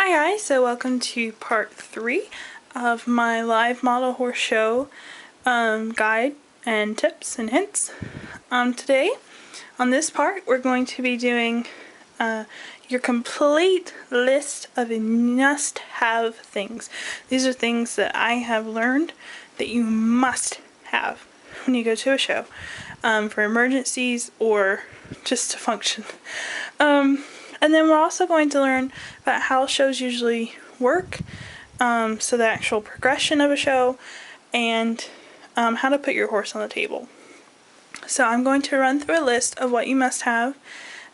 Hi guys, so welcome to part 3 of my live model horse show guide and tips and hints. Today, on this part, we're going to be doing your complete list of must-have things. These are things that I have learned that you must have when you go to a show for emergencies or just to function. And then we're also going to learn about how shows usually work, so the actual progression of a show, and how to put your horse on the table. So I'm going to run through a list of what you must have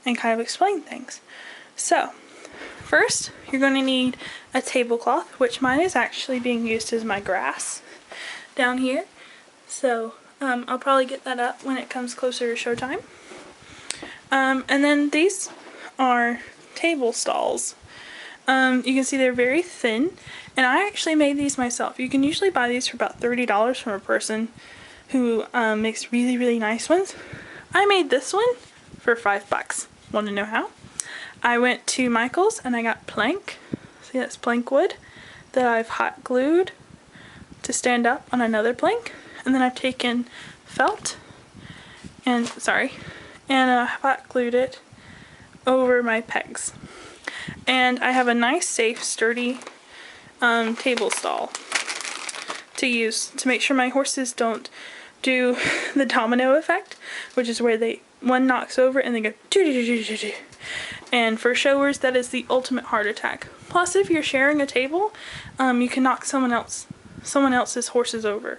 and kind of explain things. So first, you're going to need a tablecloth, which mine is actually being used as my grass down here. So I'll probably get that up when it comes closer to showtime. And then these are table stalls. You can see they're very thin, and I actually made these myself. You can usually buy these for about $30 from a person who makes really nice ones. I made this one for $5. Want to know how? I went to Michael's and I got plank. See, that's plank wood that I've hot glued to stand up on another plank, and then I've taken felt and hot glued it over my pegs. And I have a nice, safe, sturdy table stall to use to make sure my horses don't do the domino effect, which is where one knocks over and they go doo-doo-doo-doo-doo. And for showers, that is the ultimate heart attack. Plus, if you're sharing a table, you can knock someone else's horses over,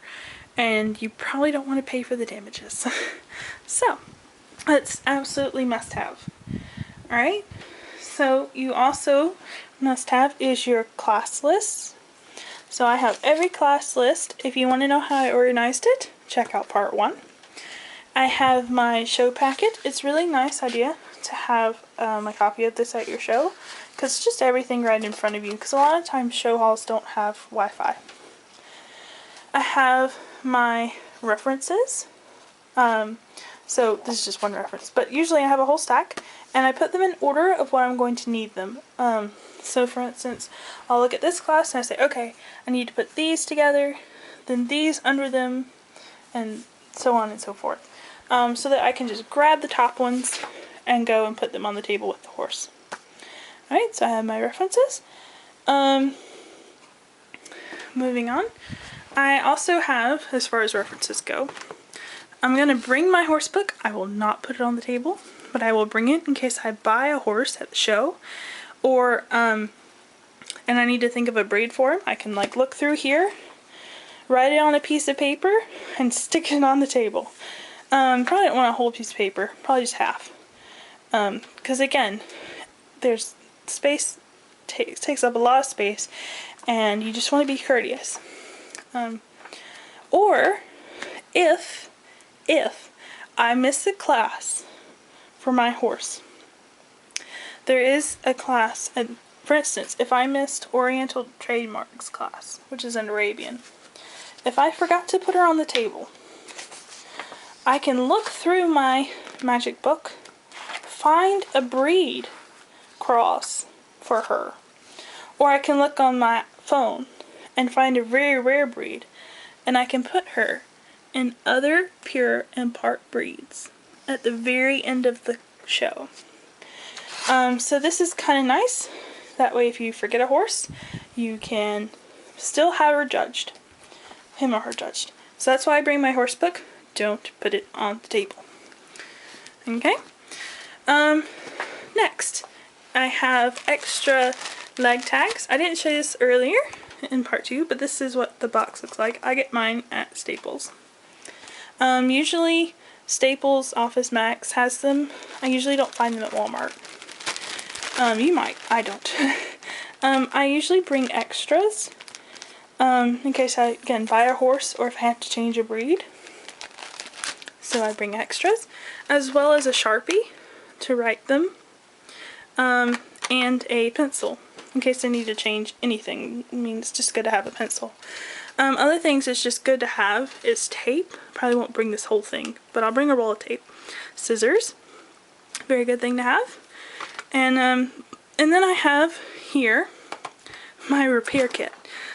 and you probably don't want to pay for the damages. So that's absolutely must have. Alright, so you also must have is your class list. So I have every class list. If you want to know how I organized it, check out part 1. I have my show packet. It's a really nice idea to have a copy of this at your show, because it's just everything right in front of you, because a lot of times show halls don't have Wi-Fi. I have my references. So this is just one reference, but usually I have a whole stack, and I put them in order of what I'm going to need them. So for instance, I'll look at this class and I say, okay, I need to put these together, then these under them, and so on and so forth. So that I can just grab the top ones and go and put them on the table with the horse. Alright, so I have my references. Moving on, I also have, as far as references go, I'm going to bring my horse book. I will not put it on the table, but I will bring it in case I buy a horse at the show, or and I need to think of a breed for him. I can look through here, write it on a piece of paper, and stick it on the table. Probably don't want a whole piece of paper, probably just half, because again, there's space, takes up a lot of space, and you just want to be courteous. Or if I miss a class for my horse, there is a class, and for instance, if I missed Oriental Trademarks class, which is an Arabian, if I forgot to put her on the table, I can look through my magic book, find a breed cross for her, or I can look on my phone and find a very rare breed, and I can put her in other pure and part breeds at the very end of the show. So this is kind of nice. That way if you forget a horse, you can still have her judged. Him or her judged. So that's why I bring my horse book. Don't put it on the table. Okay? Next, I have extra leg tags. I didn't show you this earlier in part 2, but this is what the box looks like. I get mine at Staples. Usually Staples, Office Max has them. I usually don't find them at Walmart. You might. I don't. I usually bring extras in case I, again, buy a horse or if I have to change a breed. So I bring extras, as well as a Sharpie to write them, and a pencil in case I need to change anything. I mean, it's just good to have a pencil. Other things it's just good to have is tape. Probably won't bring this whole thing, but I'll bring a roll of tape. Scissors, very good thing to have. And then I have here my repair kit.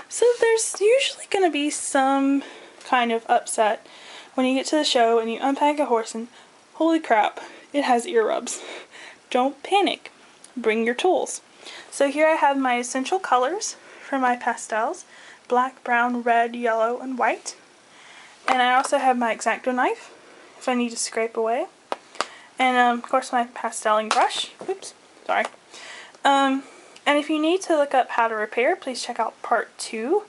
So there's usually going to be some kind of upset when you get to the show and you unpack a horse and holy crap, it has ear rubs. Don't panic. Bring your tools. So here I have my essential colors for my pastels: black, brown, red, yellow, and white. And I also have my X-Acto knife if I need to scrape away. And of course my pasteling brush. Oops, sorry. And if you need to look up how to repair, please check out part 2.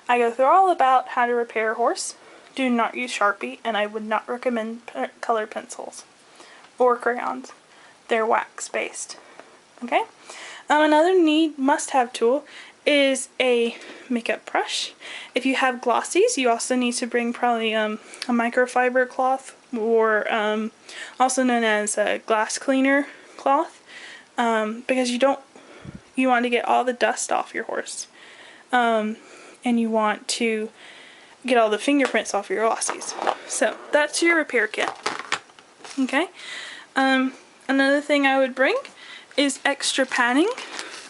I go through all about how to repair a horse. Do not use Sharpie, and I would not recommend colored pencils or crayons. They're wax based. Okay? Another must-have tool is a makeup brush. If you have glossies, you also need to bring probably a microfiber cloth, or also known as a glass cleaner cloth, because you want to get all the dust off your horse, and you want to get all the fingerprints off your glossies. So that's your repair kit. Okay. Another thing I would bring is extra padding,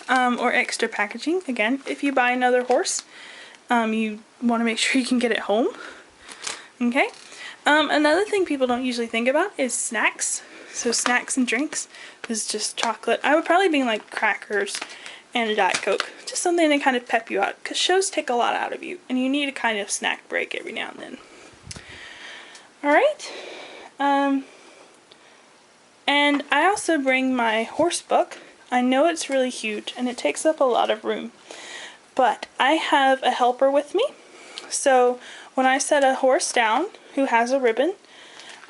or extra packaging. Again, if you buy another horse, you want to make sure you can get it home. Okay. Another thing people don't usually think about is snacks. So snacks and drinks is just chocolate. I would probably bring like crackers and a Diet Coke. Just something to kind of pep you out, because shows take a lot out of you and you need a kind of snack break every now and then. Alright. And I also bring my horse book. I know it's really huge and it takes up a lot of room, but I have a helper with me. So when I set a horse down who has a ribbon,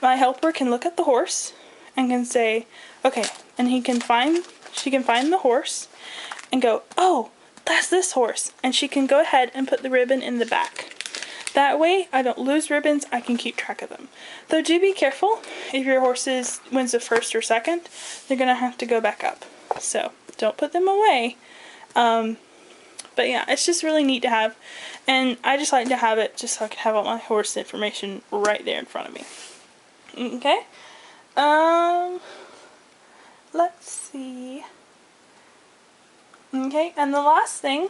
my helper can look at the horse and can say, okay, and she can find the horse and go, oh, that's this horse, and she can go ahead and put the ribbon in the back. That way I don't lose ribbons, I can keep track of them. Though do be careful, if your horse wins the first or second, they're going to have to go back up. So don't put them away. But yeah, it's just really neat to have, and I just like to have it just so I can have all my horse information right there in front of me. Okay. Let's see. Okay, and the last thing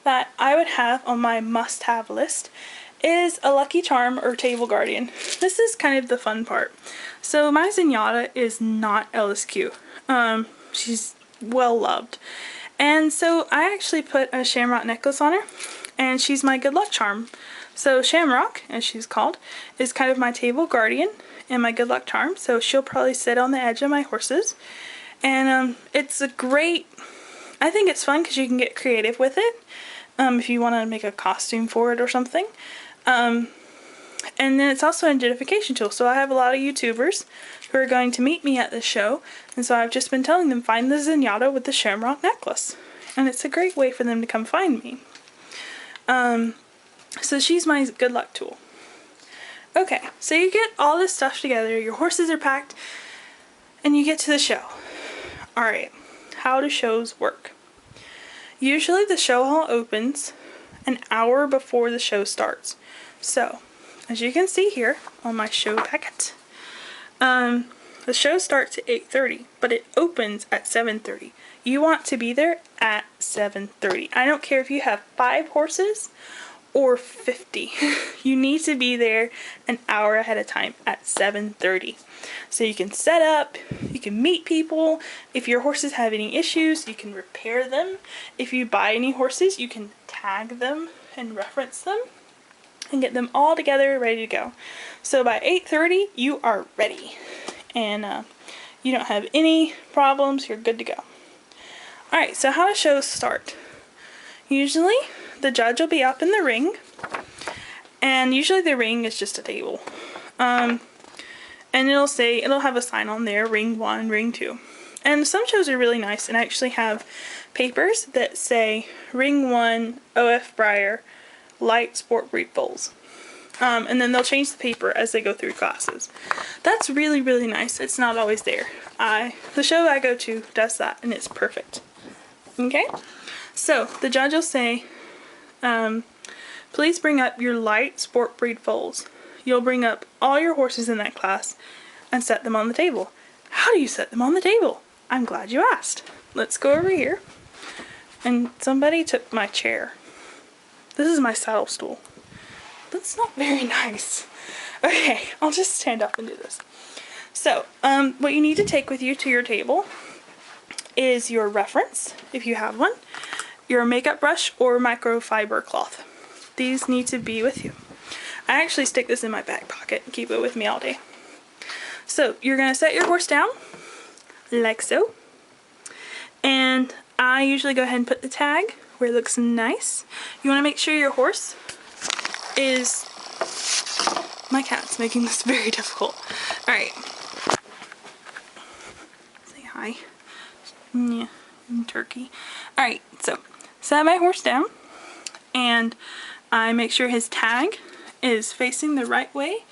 that I would have on my must-have list is a Lucky Charm or Table Guardian. This is kind of the fun part. So my Zenyatta is not LSQ. She's well loved. And so I actually put a Shamrock necklace on her, and she's my good luck charm. So Shamrock, as she's called, is kind of my table guardian and my good luck charm. So she'll probably sit on the edge of my horses. And it's a great, I think it's fun because you can get creative with it. If you want to make a costume for it or something. And then it's also an identification tool. So I have a lot of YouTubers who are going to meet me at the show, and so I've just been telling them, find the Zenyatta with the Shamrock necklace. And it's a great way for them to come find me. So she's my good luck tool. Okay, so you get all this stuff together, your horses are packed, and you get to the show. Alright, how do shows work? Usually the show hall opens an hour before the show starts. So, as you can see here on my show packet, the show starts at 8:30, but it opens at 7:30. You want to be there at 7:30. I don't care if you have 5 horses or 50. You need to be there an hour ahead of time at 7:30. So you can set up, you can meet people. If your horses have any issues, you can repair them. If you buy any horses, you can tag them and reference them and get them all together ready to go. So by 8:30, you are ready. And you don't have any problems, you're good to go. Alright, so how do shows start? Usually, the judge will be up in the ring, and usually the ring is just a table. And it'll have a sign on there, ring 1, ring 2. And some shows are really nice and actually have papers that say ring 1, O.F. Breyer, light sport breed foals. And then they'll change the paper as they go through classes. That's really, really nice. It's not always there. The show I go to does that, and it's perfect. Okay? So, the judge will say, please bring up your light sport breed foals. You'll bring up all your horses in that class and set them on the table. How do you set them on the table? I'm glad you asked. Let's go over here. And somebody took my chair. This is my saddle stool. That's not very nice. Okay, I'll just stand up and do this. So, what you need to take with you to your table is your reference, if you have one, your makeup brush or microfiber cloth. These need to be with you. I actually stick this in my back pocket and keep it with me all day. So, you're going to set your horse down, like so. And I usually go ahead and put the tag where it looks nice. You want to make sure your horse is... My cat's making this very difficult. Alright. Say hi. Yeah, turkey. Alright, so set my horse down and I make sure his tag is facing the right way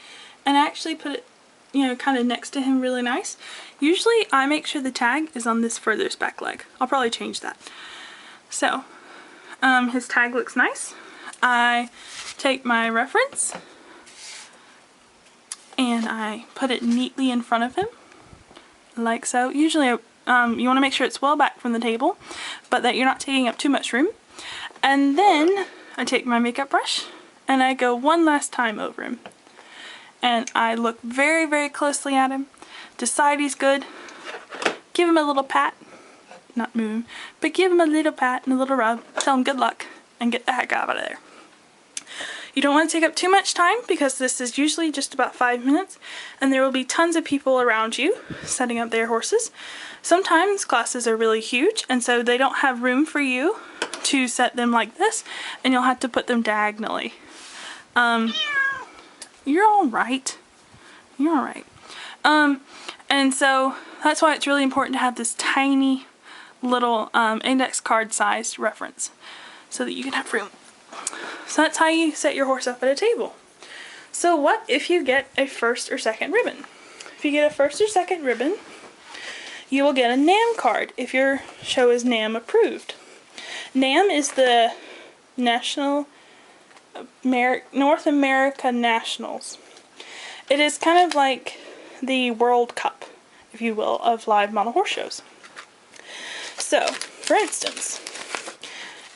and I actually put it, you know, kind of next to him really nice. Usually I make sure the tag is on this furthest back leg. I'll probably change that. So, his tag looks nice. I take my reference and I put it neatly in front of him, like so. Usually, you want to make sure it's well back from the table, but that you're not taking up too much room. And then I take my makeup brush and I go one last time over him. And I look very, very closely at him, decide he's good, give him a little pat, not move him, but give him a little pat and a little rub, tell him good luck, and get the heck out of there. You don't want to take up too much time because this is usually just about 5 minutes and there will be tons of people around you setting up their horses. Sometimes classes are really huge and so they don't have room for you to set them like this and you'll have to put them diagonally. You're alright. You're alright. And so that's why it's really important to have this tiny little index card sized reference so that you can have room. So that's how you set your horse up at a table. So what if you get a first or second ribbon? If you get a first or second ribbon, you will get a NAM card if your show is NAM approved. NAM is the North America Nationals. It is kind of like the World Cup, if you will, of live model horse shows. So, for instance,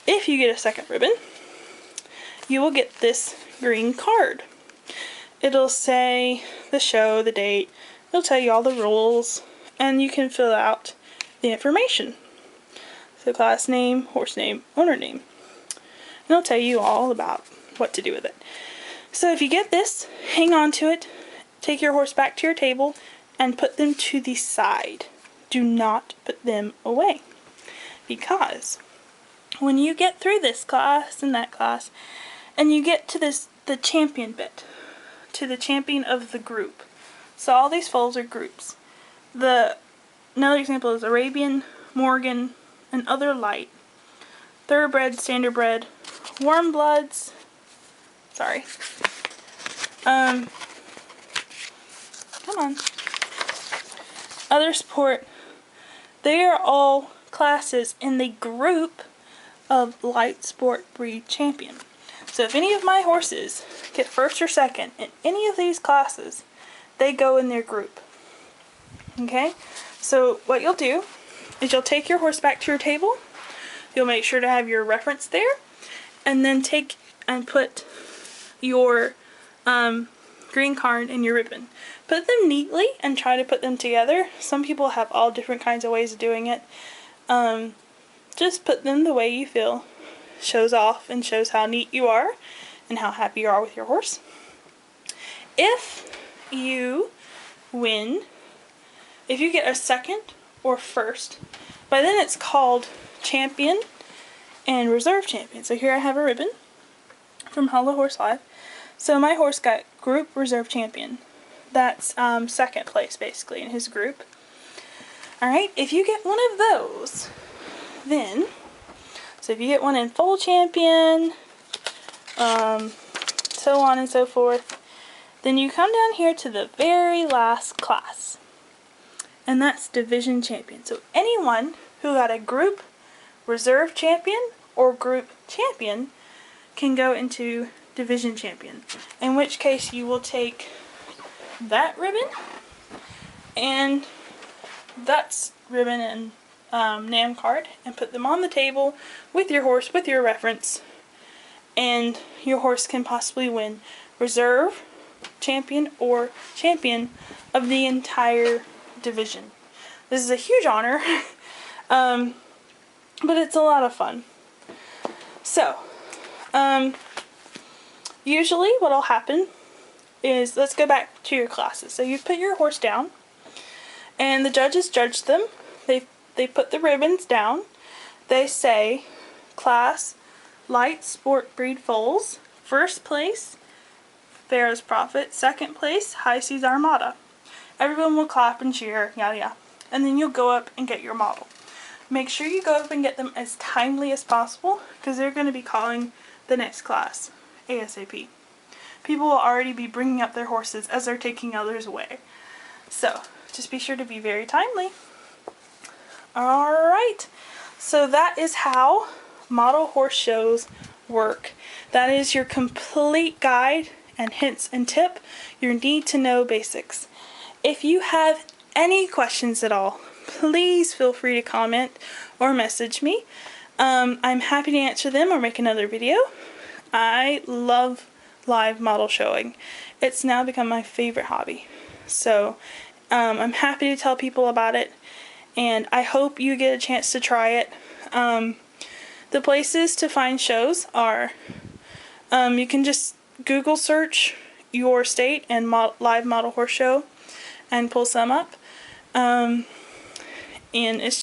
if you get a second ribbon, you will get this green card. It'll say the show, the date, it'll tell you all the rules, and you can fill out the information. So class name, horse name, owner name. And it'll tell you all about what to do with it. So if you get this, hang on to it, take your horse back to your table, and put them to the side. Do not put them away. Because when you get through this class and that class, and you get to the champion bit, to the champion of the group. So all these foals are groups. Another example is Arabian, Morgan, and other light. Thoroughbred, standardbred, warm bloods. Sorry. Come on. Other sport. They are all classes in the group of light sport breed champion. So if any of my horses get first or second in any of these classes, they go in their group. Okay? So what you'll do is you'll take your horse back to your table. You'll make sure to have your reference there. And then take and put your green card in your ribbon. Put them neatly and try to put them together. Some people have all different kinds of ways of doing it. Just put them the way you feel shows off and shows how neat you are and how happy you are with your horse. If you win, if you get a second or first, by then it's called champion and reserve champion. So here I have a ribbon from Hollow Horse Live. So my horse got group reserve champion. That's second place basically in his group. Alright, if you get one of those, then so if you get one in full champion, so on and so forth, then you come down here to the very last class. And that's division champion. So anyone who got a group reserve champion or group champion can go into division champion. In which case you will take that ribbon and that's ribbon and NAM card and put them on the table with your horse, with your reference, and your horse can possibly win reserve, champion, or champion of the entire division. This is a huge honor, but it's a lot of fun. So, usually what'll happen is, let's go back to your classes. So you put your horse down, and the judges judge them. They put the ribbons down. They say, class Light Sport Breed Foals, first place Pharaoh's Prophet, second place High Seas Armada. Everyone will clap and cheer, yada yada. And then you'll go up and get your model. Make sure you go up and get them as timely as possible, because they're going to be calling the next class ASAP. People will already be bringing up their horses as they're taking others away. So, just be sure to be very timely. Alright, so that is how model horse shows work. That is your complete guide and hints and tip, your need to know basics. If you have any questions at all, please feel free to comment or message me. I'm happy to answer them or make another video. I love live model showing. It's now become my favorite hobby. So I'm happy to tell people about it, and I hope you get a chance to try it. The places to find shows are, you can just Google search your state and live model horse show and pull some up. And it's